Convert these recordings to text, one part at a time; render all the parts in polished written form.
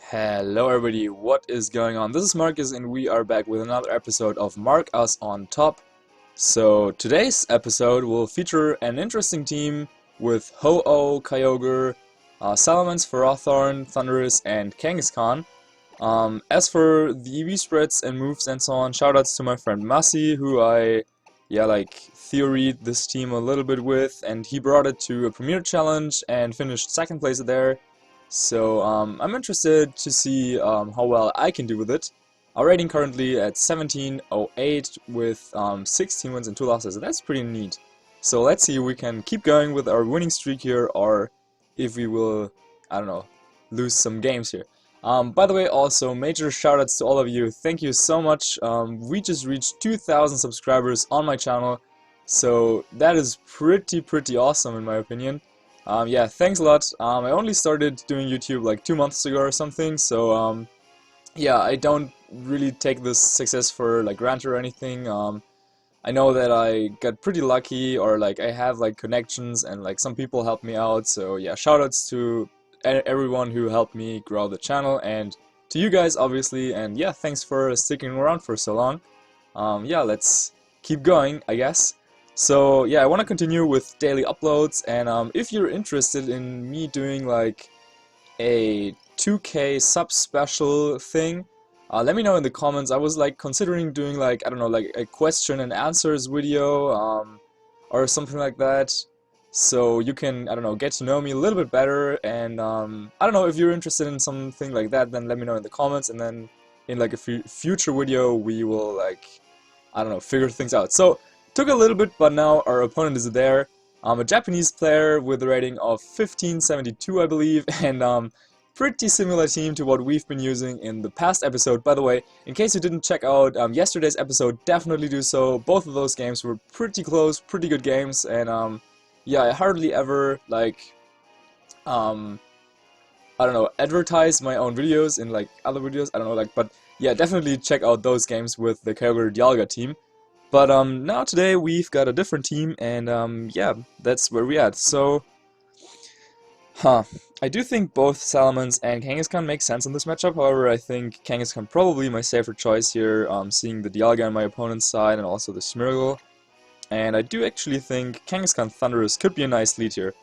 Hello everybody, what is going on? This is Marcus and we are back with another episode of Mark Us on Top. So today's episode will feature an interesting team with Ho-Oh, Kyogre, Salamence, Ferrothorn, Thundurus, and Kangaskhan. As for the EV spreads and moves and so on, shoutouts to my friend Masi, who I theoried this team a little bit with, and he brought it to a Premier Challenge and finished second place there. So I'm interested to see how well I can do with it. Our rating currently at 1708 with 16 wins and 2 losses. So that's pretty neat. So let's see if we can keep going with our winning streak here, or if we will, I don't know, lose some games here. By the way, also major shoutouts to all of you. Thank you so much. We just reached 2,000 subscribers on my channel, so that is pretty awesome in my opinion. Yeah, thanks a lot. I only started doing YouTube like 2 months ago or something, so yeah, I don't really take this success for like granted or anything. I know that I got pretty lucky, or like I have like connections and like some people helped me out, so yeah, shoutouts to everyone who helped me grow the channel and to you guys obviously, and yeah, thanks for sticking around for so long. Yeah, let's keep going, I guess. So yeah, I want to continue with daily uploads, and if you're interested in me doing like a 2K sub special thing, let me know in the comments. I was like considering doing like, I don't know, like a question and answers video or something like that, so you can, I don't know, get to know me a little bit better. And I don't know, if you're interested in something like that, then let me know in the comments, and then in like a future video we will like, I don't know, figure things out. So took a little bit, but now our opponent is there. A Japanese player with a rating of 1572, I believe, and pretty similar team to what we've been using in the past episode. By the way, in case you didn't check out yesterday's episode, definitely do so. Both of those games were pretty close, pretty good games, and yeah, I hardly ever like I don't know, advertise my own videos in like other videos. I don't know, like, but yeah, definitely check out those games with the Kyogre Dialga team. But now today we've got a different team, and yeah, that's where we're at. So, I do think both Salamence and Kangaskhan make sense in this matchup. However, I think Kangaskhan probably my safer choice here, seeing the Dialga on my opponent's side and also the Smeargle. And I do actually think Kangaskhan Thundurus could be a nice lead here.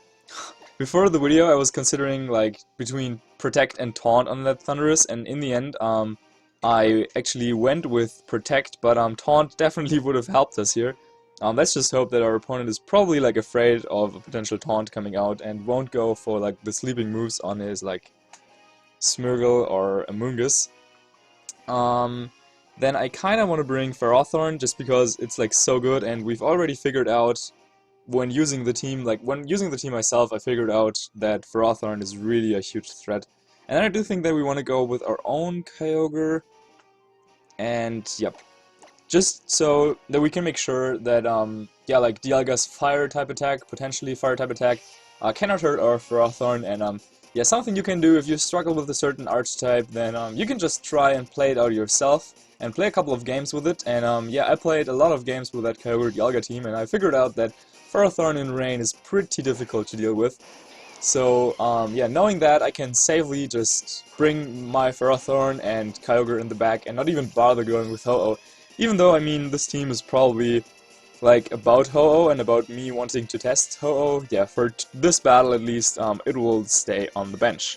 Before the video, I was considering like between Protect and Taunt on that Thundurus, and in the end, I actually went with Protect, but Taunt definitely would have helped us here. Let's just hope that our opponent is probably like afraid of a potential Taunt coming out and won't go for like the sleeping moves on his like Smeargle or Amoonguss. Then I kind of want to bring Ferrothorn just because it's like so good, and we've already figured out when using the team, like when using the team myself, I figured out that Ferrothorn is really a huge threat. And then I do think that we want to go with our own Kyogre. And yep, just so that we can make sure that yeah, like Dialga's fire type attack, potentially fire type attack, cannot hurt our Ferrothorn. And yeah, something you can do if you struggle with a certain archetype, then you can just try and play it out yourself and play a couple of games with it. And yeah, I played a lot of games with that Kyogre Dialga team, and I figured out that Ferrothorn in rain is pretty difficult to deal with. So, yeah, knowing that, I can safely just bring my Ferrothorn and Kyogre in the back and not even bother going with Ho-Oh. Even though, I mean, this team is probably, like, about Ho-Oh and about me wanting to test Ho-Oh. Yeah, for this battle at least, it will stay on the bench.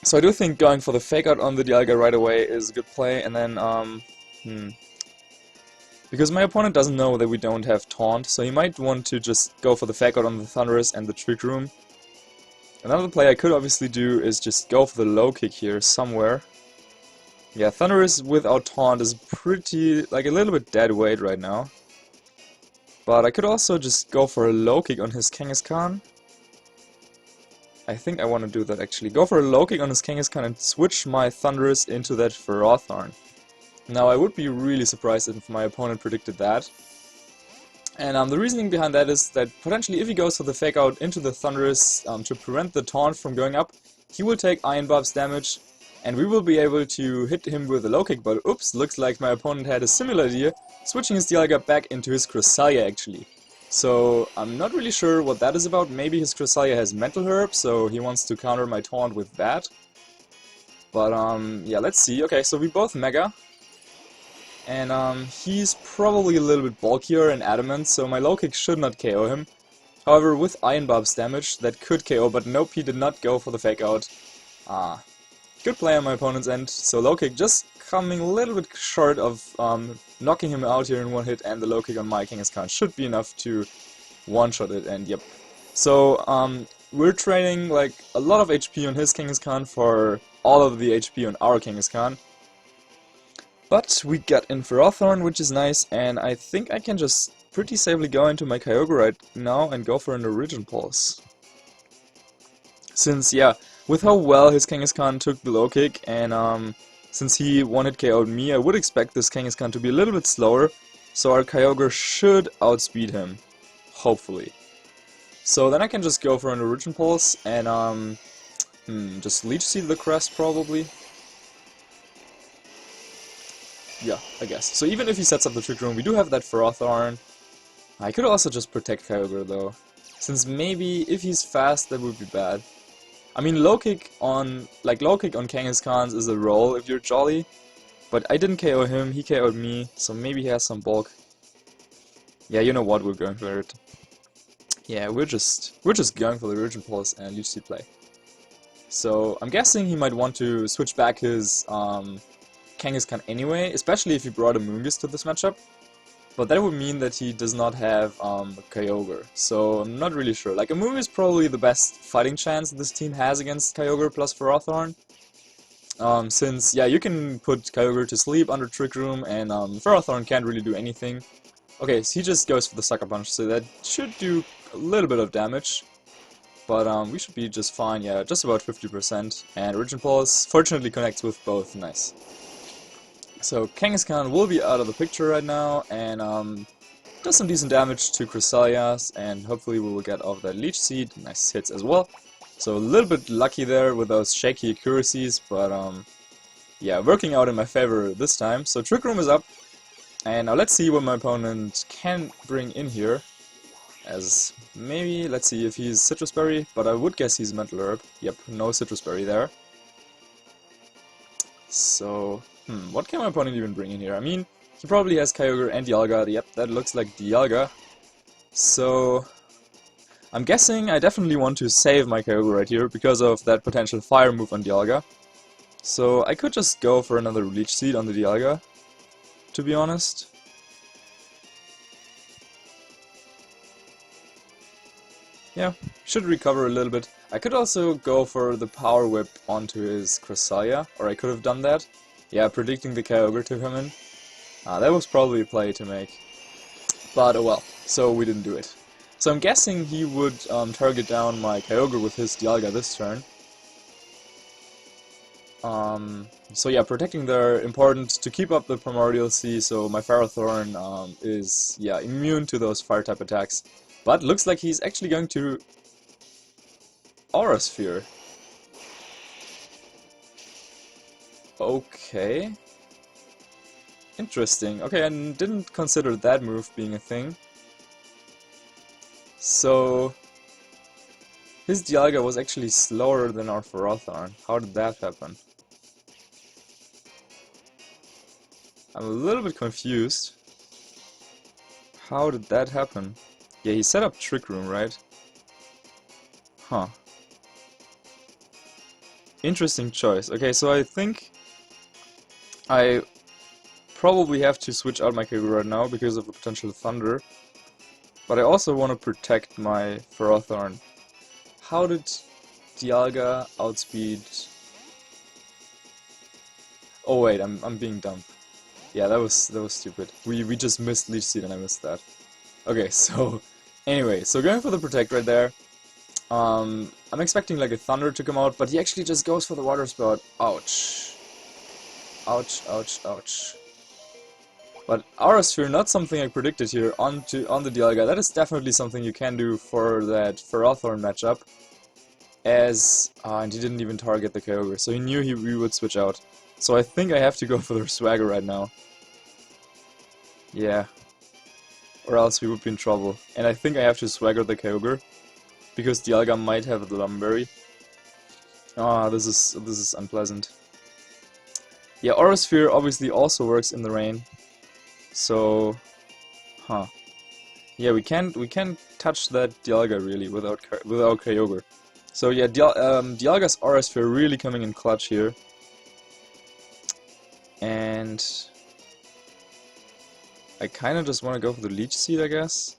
So I do think going for the Fake Out on the Dialga right away is a good play, and then, because my opponent doesn't know that we don't have Taunt, so he might want to just go for the Fake Out on the Thundurus and the Trick Room. Another play I could obviously do is just go for the Low Kick here somewhere. Yeah, Thundurus without Taunt is pretty, like, a little bit dead weight right now. But I could also just go for a Low Kick on his Kangaskhan. I think I want to do that actually. Go for a Low Kick on his Kangaskhan and switch my Thundurus into that Ferrothorn. Now, I would be really surprised if my opponent predicted that. And the reasoning behind that is that potentially if he goes for the Fake Out into the Thundurus to prevent the Taunt from going up, he will take Iron Bob's damage, and we will be able to hit him with a Low Kick. But oops, looks like my opponent had a similar idea, switching his Dialga back into his Cresselia actually. So I'm not really sure what that is about. Maybe his Cresselia has Mental Herb, so he wants to counter my Taunt with that. But yeah, let's see. Okay, so we both Mega. And he's probably a little bit bulkier and adamant, so my low kick should not KO him. However, with Iron Barb's damage, that could KO, but nope, he did not go for the fake out. Good play on my opponent's end, so low kick just coming a little bit short of knocking him out here in one hit, and the low kick on my Kangaskhan should be enough to one-shot it, and yep. So we're trading like a lot of HP on his Kangaskhan for all of the HP on our Kangaskhan. But we got in Ferrothorn, which is nice, and I think I can just pretty safely go into my Kyogre right now and go for an Origin Pulse. Since, yeah, with how well his Kangaskhan took the low kick, and since he one-hit KO'd me, I would expect this Kangaskhan to be a little bit slower, so our Kyogre should outspeed him. Hopefully. So then I can just go for an Origin Pulse, and just Leech Seed the Crest probably. Yeah, I guess. So even if he sets up the Trick Room, we do have that Ferrothorn. I could also just protect Kyogre though, since maybe if he's fast that would be bad. I mean, low kick on Kangaskhan's is a roll if you're jolly, but I didn't KO him, he KO'd me, so maybe he has some bulk. Yeah, you know what, we're going for it. Yeah, we're just going for the Origin Pulse and Leech Seed play. So I'm guessing he might want to switch back his Kangaskhan anyway, especially if he brought a Moongus to this matchup. But that would mean that he does not have Kyogre, so I'm not really sure. Like, a Moongus is probably the best fighting chance this team has against Kyogre plus Ferrothorn. Since, yeah, you can put Kyogre to sleep under Trick Room, and Ferrothorn can't really do anything. Okay, so he just goes for the Sucker Punch, so that should do a little bit of damage. But we should be just fine, yeah, just about 50%. And Origin Pulse fortunately connects with both, nice. So Kangaskhan will be out of the picture right now, and does some decent damage to Cressalias, and hopefully we will get off that Leech Seed. Nice hits as well. So a little bit lucky there with those shaky accuracies, but yeah, working out in my favor this time. So Trick Room is up, and now let's see what my opponent can bring in here. As maybe, let's see if he's Citrus Berry, but I would guess he's Mental Herb. Yep, no Citrus Berry there. So, what can my opponent even bring in here? I mean, he probably has Kyogre and Dialga. Yep, that looks like Dialga. So, I'm guessing I definitely want to save my Kyogre right here because of that potential fire move on Dialga. So, I could just go for another Leech Seed on the Dialga, to be honest. Yeah, should recover a little bit. I could also go for the Power Whip onto his Cresselia, or I could have done that. Yeah, predicting the Kyogre to come in. That was probably a play to make. But oh well, so we didn't do it. So I'm guessing he would target down my Kyogre with his Dialga this turn. So yeah, protecting there, important to keep up the Primordial Sea, so my Ferrothorn is, yeah, immune to those Fire-type attacks. But looks like he's actually going to Aura Sphere. Okay. Interesting. Okay, I didn't consider that move being a thing. So his Dialga was actually slower than our Ferrothorn. How did that happen? I'm a little bit confused. How did that happen? Yeah, he set up Trick Room, right? Huh. Interesting choice. Okay, so I think I probably have to switch out my Kyogre right now because of the potential Thunder. But I also want to protect my Ferrothorn. How did Dialga outspeed... Oh wait, I'm being dumb. Yeah, that was stupid. We just missed Leech Seed and I missed that. Okay, so anyway, so going for the Protect right there. I'm expecting like a Thunder to come out, but he actually just goes for the Water Spout. Ouch. Ouch, ouch, ouch. But Aura Sphere, not something I predicted here on the Dialga. That is definitely something you can do for that Ferrothorn matchup. As and he didn't even target the Kyogre, so he knew we would switch out. So I think I have to go for the Swagger right now. Yeah. Or else we would be in trouble. And I think I have to Swagger the Kyogre, because Dialga might have the Lumberry. Ah, this is unpleasant. Yeah, Aura Sphere obviously also works in the rain. So, huh. Yeah, we can't touch that Dialga really without Kyogre. So yeah, Dialga's Aura Sphere really coming in clutch here. And I kinda just wanna go for the Leech Seed, I guess.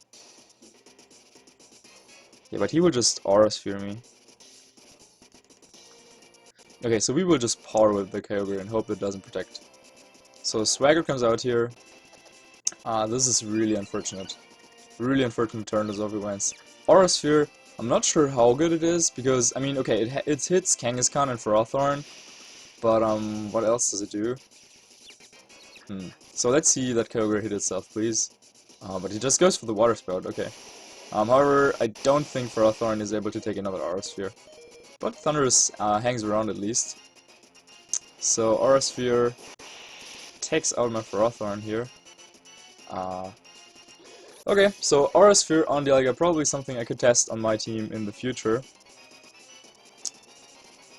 Yeah, but he will just Aura Sphere me. Okay, so we will just power with the Kyogre and hope it doesn't protect. So Swagger comes out here. This is really unfortunate. Really unfortunate turn as Overwhelms. Aura Sphere, I'm not sure how good it is, because, I mean, okay, it hits Kangaskhan and Ferrothorn, but, what else does it do? So let's see that Kyogre hit itself, please. But he just goes for the Water Spout, okay. However, I don't think Ferrothorn is able to take another Aura Sphere. But Thundurus hangs around at least. So Aura Sphere takes out my Ferrothorn here. Okay, so Aura Sphere on Dialga, probably something I could test on my team in the future.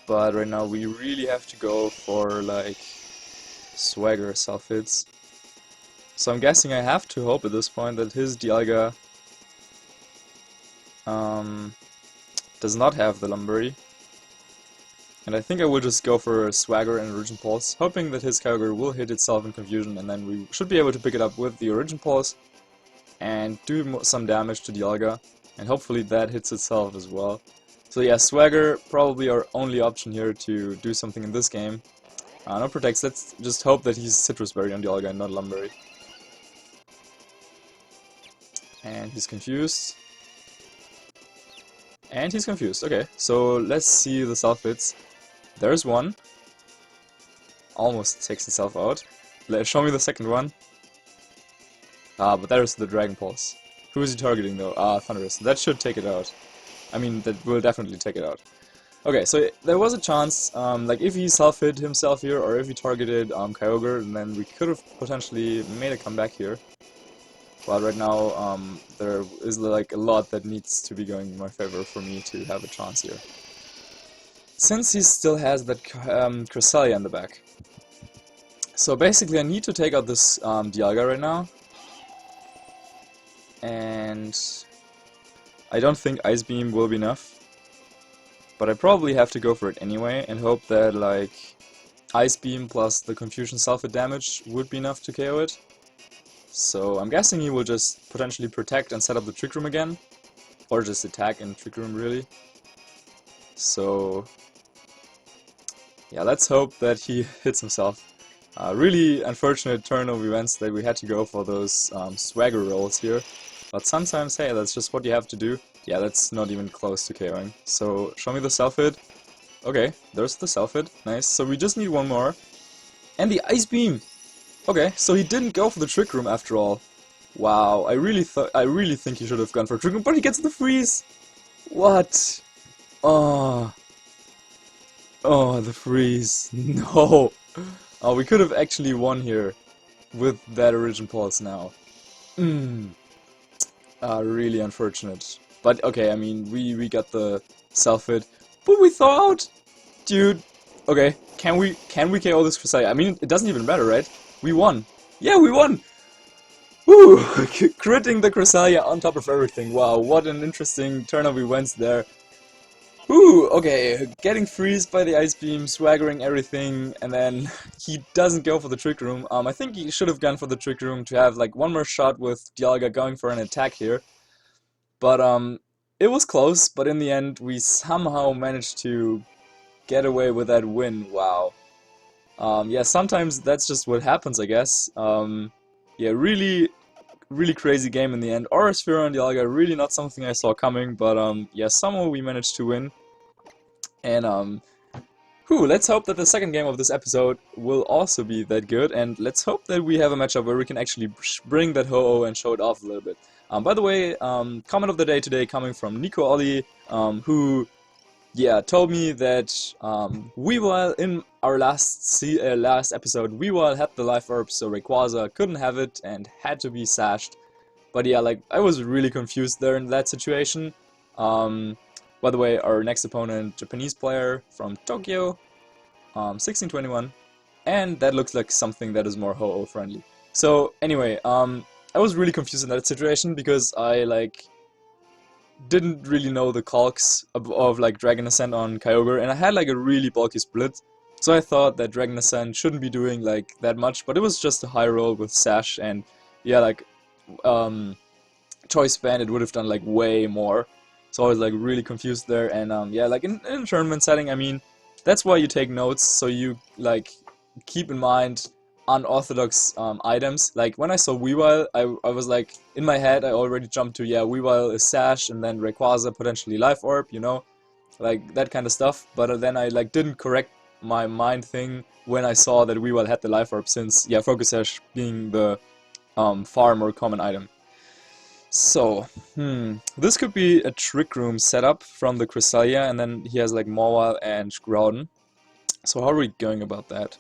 But right now we really have to go for like Swagger self-hits. So I'm guessing I have to hope at this point that his Dialga does not have the Lumberry. And I think I will just go for a Swagger and Origin Pulse, hoping that his Kyogre will hit itself in confusion, and then we should be able to pick it up with the Origin Pulse and do some damage to Dialga, and hopefully that hits itself as well. So yeah, Swagger probably our only option here to do something in this game. No protects, let's just hope that he's Citrus Berry on Dialga and not Lumberry. And he's confused. And he's confused, okay, so let's see the self-hits. There's one. Almost takes itself out. Show me the second one. But there's the Dragon Pulse. Who is he targeting though? Thundurus. That should take it out. I mean, that will definitely take it out. Okay, so there was a chance, like if he self-hit himself here, or if he targeted Kyogre, then we could have potentially made a comeback here. But right now, there is like a lot that needs to be going in my favor for me to have a chance here. Since he still has that Cresselia in the back. So basically I need to take out this Dialga right now. And I don't think Ice Beam will be enough. But I probably have to go for it anyway and hope that like Ice Beam plus the Confusion Self-hit damage would be enough to KO it. So I'm guessing he will just potentially protect and set up the Trick Room again. Or just attack in Trick Room really. So yeah, let's hope that he hits himself. Really unfortunate turn of events that we had to go for those Swagger rolls here. But sometimes, hey, that's just what you have to do. Yeah, that's not even close to KOing. So, show me the self-hit. Okay, there's the self-hit. Nice. So we just need one more. And the Ice Beam! Okay, so he didn't go for the Trick Room after all. Wow, I really think he should have gone for Trick Room, but he gets the freeze! What? Oh. Oh, the freeze. No. Oh, we could have actually won here with that Origin Pulse now. Really unfortunate. But okay, I mean, we got the self-hit. But we thaw out! Dude. Okay, can we KO this Cresselia? I mean, it doesn't even matter, right? We won. Yeah, we won! Woo! Critting the Cresselia on top of everything. Wow, what an interesting turn of events there. Ooh, okay, getting freezed by the Ice Beam, swaggering everything, and then he doesn't go for the Trick Room. I think he should have gone for the Trick Room to have like one more shot with Dialga going for an attack here. But it was close, but in the end we somehow managed to get away with that win. Wow. Yeah, sometimes that's just what happens, I guess. Yeah, really crazy game in the end. Aura Sphere on Dialga, really not something I saw coming, but yeah, somehow we managed to win. And let's hope that the second game of this episode will also be that good, and let's hope that we have a matchup where we can actually bring that Ho-Oh and show it off a little bit. By the way, comment of the day today coming from Nico Olli, who, yeah, told me that Weavile in our last episode, Weavile had the life orb, so Rayquaza couldn't have it and had to be sashed. But yeah, like, I was really confused there in that situation. By the way, our next opponent, Japanese player from Tokyo, 1621. and that looks like something that is more Ho-Oh friendly. So anyway, I was really confused in that situation because I like didn't really know the calcs of like Dragon Ascent on Kyogre, and I had like a really bulky split, so I thought that Dragon Ascent shouldn't be doing like that much, but it was just a high roll with Sash, and yeah, like Choice Band it would have done like way more. So I was like really confused there, and yeah, like in a tournament setting, I mean, that's why you take notes, so you like keep in mind unorthodox items. Like when I saw Weavile, I was like, in my head I already jumped to, yeah, Weavile is Sash and then Rayquaza potentially Life Orb, you know, like that kind of stuff. But then I like didn't correct my mind thing when I saw that Weavile had the Life Orb, since yeah, Focus Sash being the far more common item. So, this could be a Trick Room setup from the Cresselia, and then he has like Mawile and Groudon. So how are we going about that?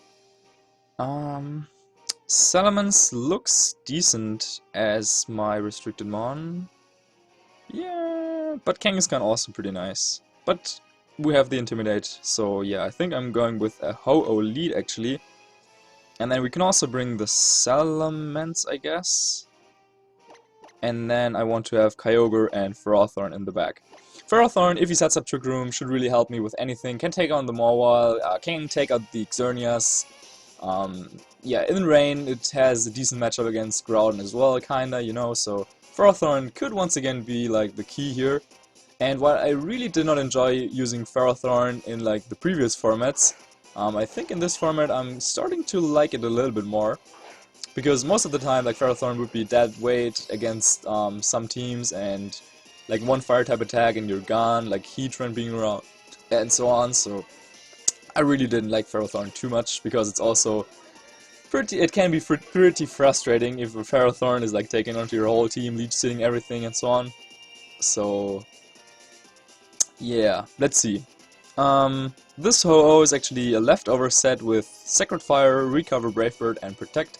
Salamence looks decent as my restricted mon. Yeah, but Kangaskhan also pretty nice. But we have the Intimidate, so yeah, I think I'm going with a Ho-Oh lead actually. And then we can also bring the Salamence, I guess. And then I want to have Kyogre and Ferrothorn in the back. Ferrothorn, if he sets up Trick Room, should really help me with anything. Can take on the Mawile, can take out the Xerneas. Yeah, in rain, it has a decent matchup against Groudon as well, kinda, you know, so Ferrothorn could once again be like the key here. And while I really did not enjoy using Ferrothorn in like the previous formats, I think in this format I'm starting to like it a little bit more. Because most of the time, like, Ferrothorn would be dead weight against some teams, and like one fire type attack and you're gone, like Heatran being around, and so on. So I really didn't like Ferrothorn too much, because it's also it can be pretty frustrating if a Ferrothorn is like taking onto your whole team, leech seeding everything and so on. So yeah, let's see. This Ho-Oh is actually a leftover set with Sacred Fire, Recover Brave Bird, and Protect.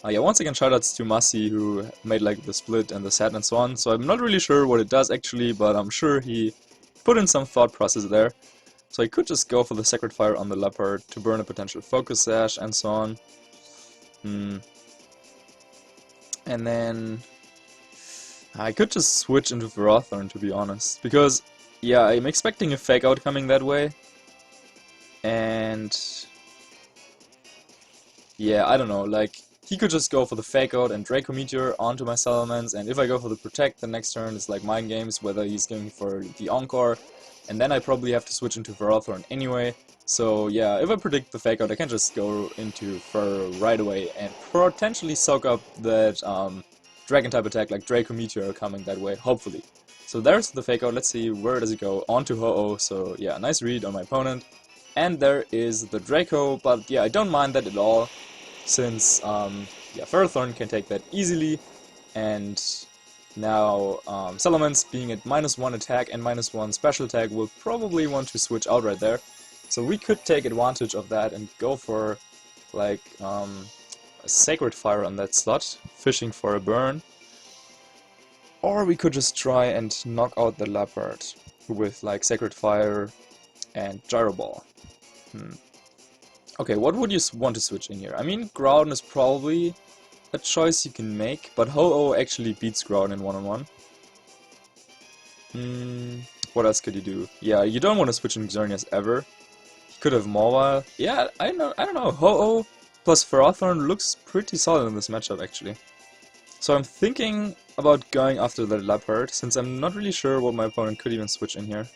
Yeah, once again, shoutouts to Masi, who made like the split and the set and so on. So I'm not really sure what it does actually, but I'm sure he put in some thought process there. So I could just go for the Sacred Fire on the Leopard to burn a potential Focus Sash and so on. And then I could just switch into Ferrothorn, to be honest, because yeah, I'm expecting a Fake Out coming that way. And yeah, I don't know, like, he could just go for the Fake Out and Draco Meteor onto my Salamence, and if I go for the Protect, the next turn is like Mind Games, whether he's going for the Encore, and then I probably have to switch into Ferrothorn anyway. So yeah, if I predict the Fake Out, I can just go into Fer right away and potentially soak up that Dragon type attack like Draco Meteor coming that way, hopefully. So there's the Fake Out. Let's see, where does it go? Onto Ho-Oh, so yeah, nice read on my opponent. And there is the Draco, but yeah, I don't mind that at all, since yeah, Ferrothorn can take that easily, and now Salamence, being at -1 attack and -1 special attack, will probably want to switch out right there. So we could take advantage of that and go for like a Sacred Fire on that slot, fishing for a burn. Or we could just try and knock out the Leopard with like Sacred Fire and Gyro Ball. Okay, what would you want to switch in here? I mean, Groudon is probably a choice you can make, but Ho-Oh actually beats Groudon in one-on-one. What else could you do? Yeah, you don't want to switch in Xerneas ever. You could have Mawile. Yeah, I don't know. Ho-Oh plus Ferrothorn looks pretty solid in this matchup, actually. So I'm thinking about going after the Leopard, since I'm not really sure what my opponent could even switch in here.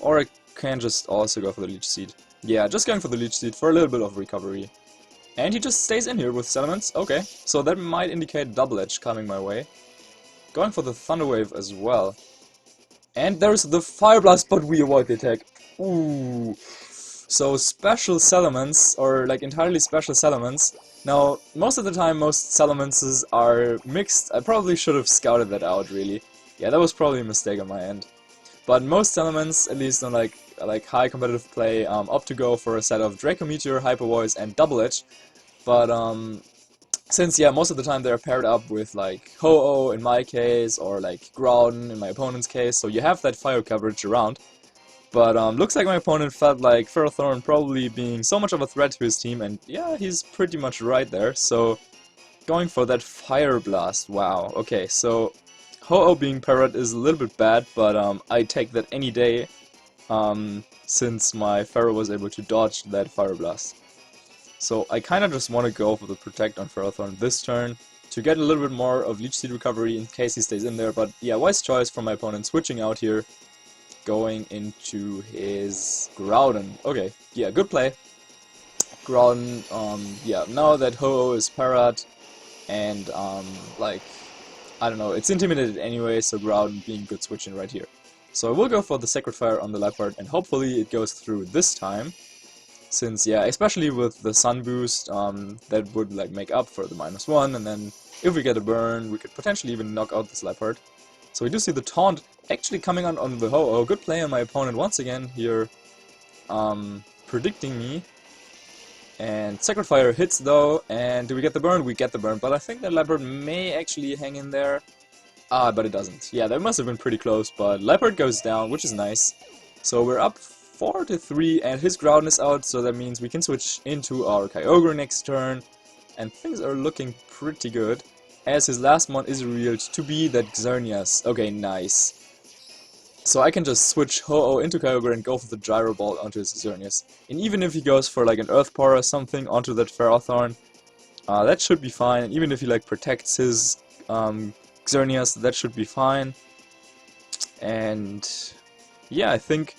Or I can just also go for the Leech Seed. Yeah, just going for the Leech Seed for a little bit of recovery. And he just stays in here with Salamence. Okay, so that might indicate Double Edge coming my way. Going for the Thunder Wave as well. And there's the Fire Blast, but we avoid the attack. Ooh. So special Salamence, or like entirely special Salamence. Now, most of the time, most Salamences are mixed. I probably should have scouted that out, really. Yeah, that was probably a mistake on my end. But most Salamence, at least on like high competitive play, opt to go for a set of Draco Meteor, Hyper Voice, and Double Edge. But since yeah, most of the time they're paired up with like Ho-Oh in my case, or like Groudon in my opponent's case, so you have that fire coverage around. But looks like my opponent felt like Ferrothorn probably being so much of a threat to his team, and yeah, he's pretty much right there. So going for that Fire Blast. Wow. Okay, so Ho-Oh being Parrot is a little bit bad, but I take that any day, since my Pharaoh was able to dodge that Fire Blast. So I kind of just want to go for the Protect on Ferrothorn this turn to get a little bit more of Leech Seed recovery in case he stays in there. But yeah, wise choice from my opponent switching out here, going into his Groudon. Okay, yeah, good play. Groudon, yeah, now that Ho-Oh is Parrot, and like, I don't know, it's intimidated anyway, so Groudon being good switching right here. So I will go for the Sacred Fire on the Leopard, and hopefully it goes through this time. Since, yeah, especially with the Sun Boost, that would like make up for the -1, and then if we get a burn, we could potentially even knock out this Leopard. So we do see the taunt actually coming on the Ho-Oh. Good play on my opponent once again here, predicting me. And Sacred Fire hits though, and do we get the burn? We get the burn, but I think that Leopard may actually hang in there. But it doesn't. Yeah, that must have been pretty close, but Leopard goes down, which is nice. So we're up 4-3, and his Groudon is out, so that means we can switch into our Kyogre next turn, and things are looking pretty good, as his last mon is revealed to be that Xerneas. Okay, nice. So I can just switch Ho-Oh into Kyogre and go for the Gyro Ball onto his Xerneas. And even if he goes for like an Earth Power or something onto that Ferrothorn, that should be fine, and even if he like protects his Xerneas, that should be fine. And yeah, I think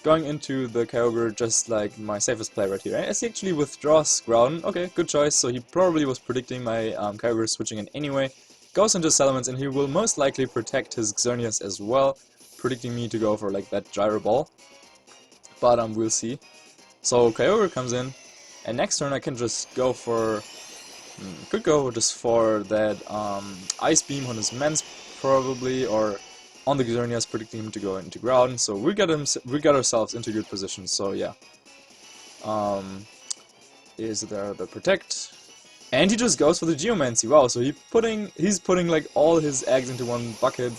going into the Kyogre just like my safest play right here. As he actually withdraws Groudon. Okay, good choice. So he probably was predicting my Kyogre switching in anyway. Goes into Salamence, and he will most likely protect his Xerneas as well, predicting me to go for like that Gyro Ball. But we'll see. So Kyogre comes in, and next turn I can just go for could go just for that Ice Beam on his Mens probably, or on the Xerneas, predicting him to go into Groudon. So we got ourselves into good position. So yeah, is there the Protect, and he just goes for the Geomancy. Wow, so he's putting like all his eggs into one bucket,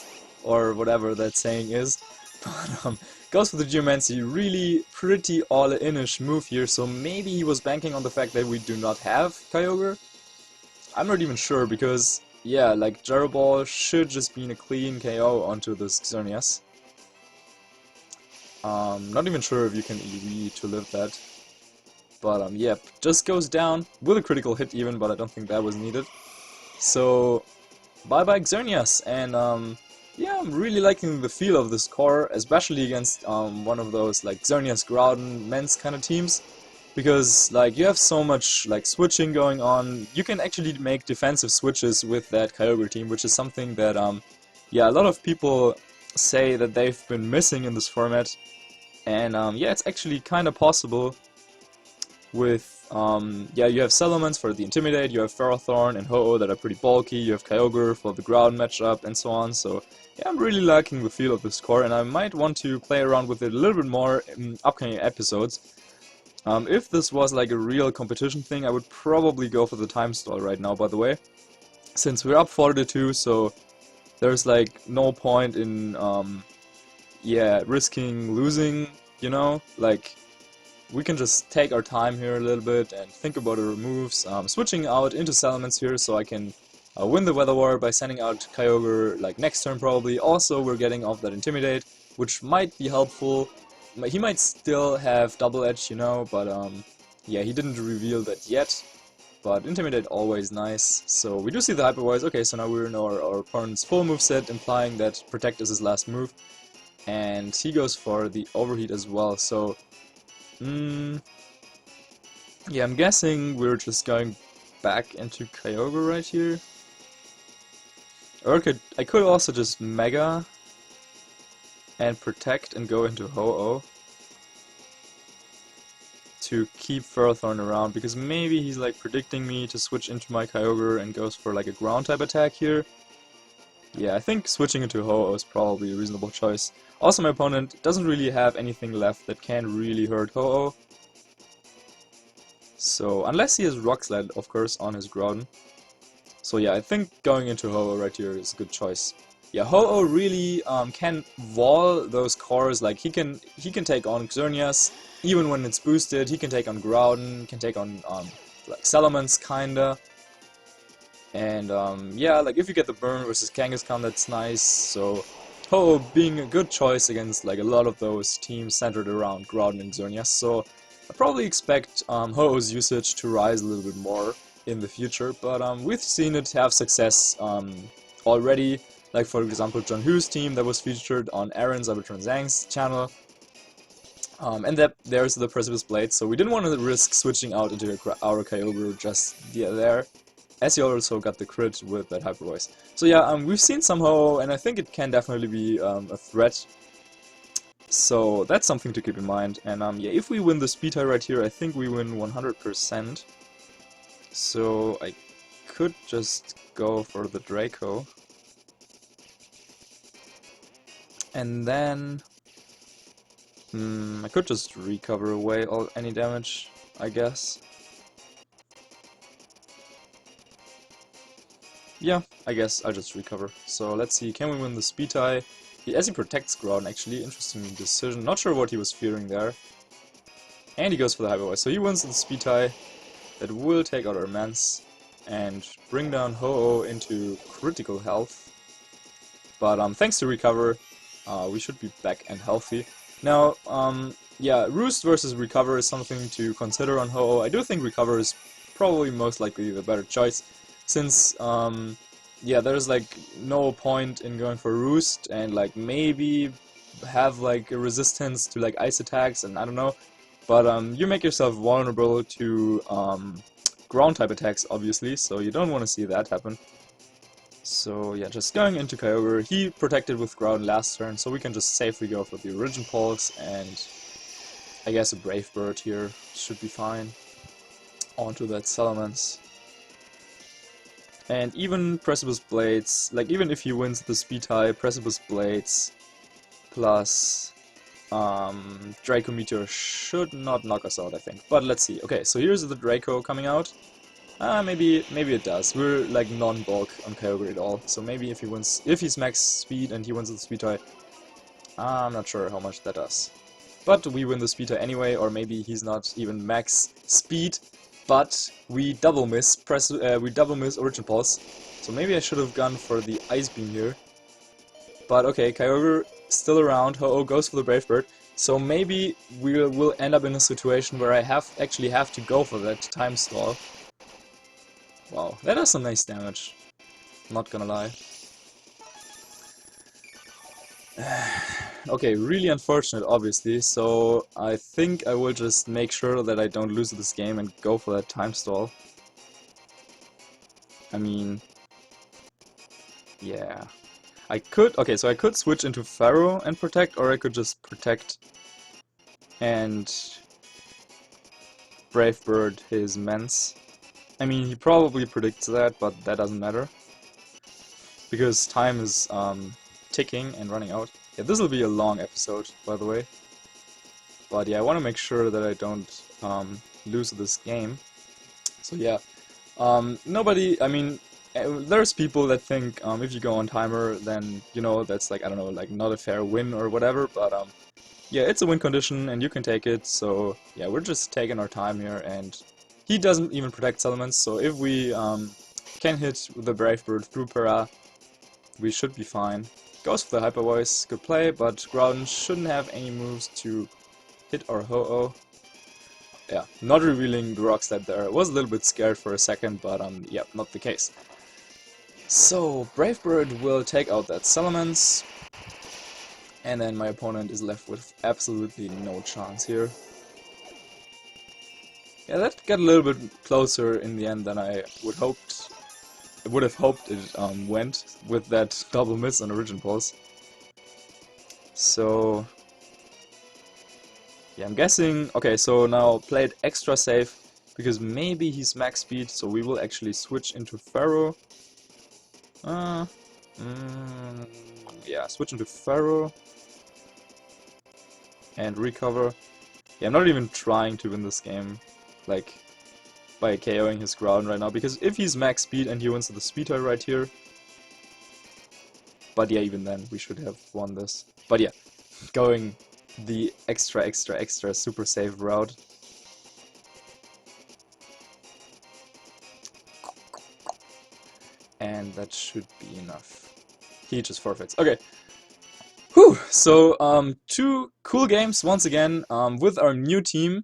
or whatever that saying is. But goes for the Geomancy, really pretty all-in-ish move here. So maybe he was banking on the fact that we do not have Kyogre. I'm not even sure, because yeah, like Gyro Ball should just be a clean KO onto this Xerneas. Not even sure if you can EV to live that. But yep, just goes down with a critical hit even, but I don't think that was needed. So bye bye Xerneas, and yeah, I'm really liking the feel of this core, especially against one of those like Xerneas, Groudon, Mens kind of teams. Because like you have so much like switching going on, you can actually make defensive switches with that Kyogre team, which is something that yeah, a lot of people say that they've been missing in this format, and yeah, it's actually kind of possible. With yeah, you have Salamence for the Intimidate, you have Ferrothorn and Ho-Oh that are pretty bulky, you have Kyogre for the Ground matchup, and so on. So yeah, I'm really liking the feel of this core, and I might want to play around with it a little bit more in upcoming episodes. If this was like a real competition thing, I would probably go for the time stall right now, by the way. Since we're up 4-2, so there's like no point in, yeah, risking losing, you know? Like, we can just take our time here a little bit and think about our moves. Switching out into Salamence here so I can win the Weather War by sending out Kyogre like next turn probably. Also, we're getting off that Intimidate, which might be helpful. He might still have Double Edge, you know, but yeah, he didn't reveal that yet. But Intimidate always nice. So we do see the Hyper Voice. Okay, so now we're in our opponent's full moveset, implying that Protect is his last move. And he goes for the Overheat as well. So yeah, I'm guessing we're just going back into Kyogre right here. Or I could also just Mega and Protect and go into Ho-Oh to keep Ferrothorn around, because maybe he's like predicting me to switch into my Kyogre and goes for like a ground type attack here. Yeah, I think switching into Ho-Oh is probably a reasonable choice. Also, my opponent doesn't really have anything left that can really hurt Ho-Oh. So, unless he has Rock Slide, of course, on his Groudon. So yeah, I think going into Ho-Oh right here is a good choice. yeah, Ho-Oh really can wall those cores. Like he can take on Xerneas even when it's boosted. He can take on Groudon, can take on like Salamence kinda. And yeah, like if you get the burn versus Kangaskhan, that's nice. So Ho-Oh being a good choice against like a lot of those teams centered around Groudon and Xerneas. So I probably expect Ho-Oh's usage to rise a little bit more in the future. But we've seen it have success already. Like for example, John Hu's team that was featured on Aaron's Arbitron Zhang's channel. And that there's the Precipice Blade, so we didn't want to risk switching out into our Kyogre just there. As you also got the crit with that Hyper Voice. So yeah, we've seen some Ho-Oh, and I think it can definitely be a threat. So that's something to keep in mind. And yeah, if we win the speed tie right here, I think we win 100%. So I could just go for the Draco. And then I could just recover away any damage, I guess. Yeah, I guess I'll just recover. So let's see, can we win the speed tie? As he protects Groudon, actually, interesting decision. Not sure what he was fearing there. And he goes for the Hyper Voice. So he wins the speed tie. That will take out our mons and bring down Ho-Oh into critical health. But thanks to recover, we should be back and healthy. Now, yeah, Roost versus Recover is something to consider on Ho-Oh. I do think Recover is probably most likely the better choice, since, yeah, there's like no point in going for Roost and like maybe have like a resistance to like ice attacks and I don't know, but you make yourself vulnerable to ground type attacks obviously, so you don't want to see that happen. So yeah, just going into Kyogre, he protected with Groudon last turn, so we can just safely go for the Origin Pulse, and I guess a Brave Bird here should be fine. Onto that Salamence. And even Precipice Blades, like even if he wins the speed tie, Precipice Blades plus Draco Meteor should not knock us out, I think. But let's see. Okay, so here's the Draco coming out. Maybe it does. We're like non-bulk on Kyogre at all, so maybe if he's max speed and he wins the speed tie, I'm not sure how much that does. But we win the speed tie anyway, or maybe he's not even max speed, but we double miss Origin Pulse. So maybe I should have gone for the Ice Beam here. But okay, Kyogre still around. Ho-Oh goes for the Brave Bird. So maybe we'll end up in a situation where I actually have to go for that time stall. Wow, that does some nice damage. Not gonna lie. Okay, really unfortunate, obviously, so I think I will just make sure that I don't lose this game and go for that time stall. I mean, yeah. I could switch into Pharaoh and protect, or I could just protect and Brave Bird his mons. I mean, he probably predicts that, but that doesn't matter. Because time is ticking and running out. Yeah, this will be a long episode, by the way. But yeah, I want to make sure that I don't lose this game. So yeah, I mean, there's people that think if you go on timer, then, you know, that's like, I don't know, like not a fair win or whatever, but yeah, it's a win condition and you can take it, so yeah, we're just taking our time here, and he doesn't even protect Salamence, so if we can hit the Brave Bird through Para, we should be fine. Goes for the Hyper Voice, good play, but Groudon shouldn't have any moves to hit our Ho-Oh. Yeah, not revealing the Rock Slide there. I was a little bit scared for a second, but yeah, not the case. So, Brave Bird will take out that Salamence, and then my opponent is left with absolutely no chance here. Yeah, that got a little bit closer in the end than I would have hoped it went with that double miss on Origin Pulse. So yeah, I'm guessing. Okay, so now play it extra safe because maybe he's max speed, so we will actually switch into Pharaoh. Yeah, switch into Pharaoh and recover. Yeah, I'm not even trying to win this game, like, by KOing his Groudon right now, because if he's max speed and he wins the speed tie right here, But yeah, even then, we should have won this. But yeah, going the extra super safe route. And that should be enough. He just forfeits. Okay. Whew! So, 2 cool games once again, with our new team,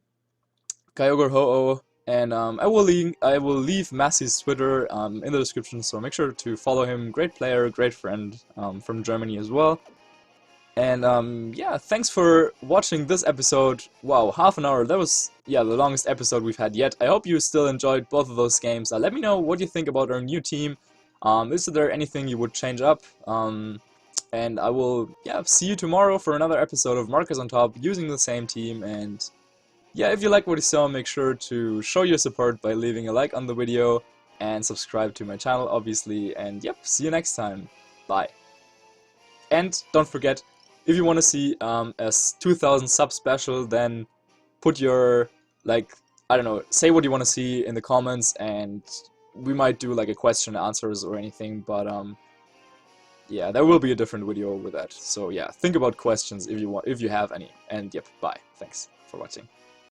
Kyogre, Ho-Oh, and I will leave Massey's Twitter in the description, so make sure to follow him. Great player, great friend, from Germany as well. And yeah, thanks for watching this episode. Wow, half an hour. That was, yeah, the longest episode we've had yet. I hope you still enjoyed both of those games. Let me know what you think about our new team. Is there anything you would change up? And I will, yeah, see you tomorrow for another episode of Marcus on Top using the same team. And yeah, if you like what you saw, make sure to show your support by leaving a like on the video and subscribe to my channel, obviously. And yep, see you next time. Bye. And don't forget, if you want to see a 2000 sub special, then put your, like, I don't know, say what you want to see in the comments, and we might do like a question and answers or anything, but yeah, there will be a different video with that. So yeah, think about questions if you have any. And yep, bye. Thanks for watching.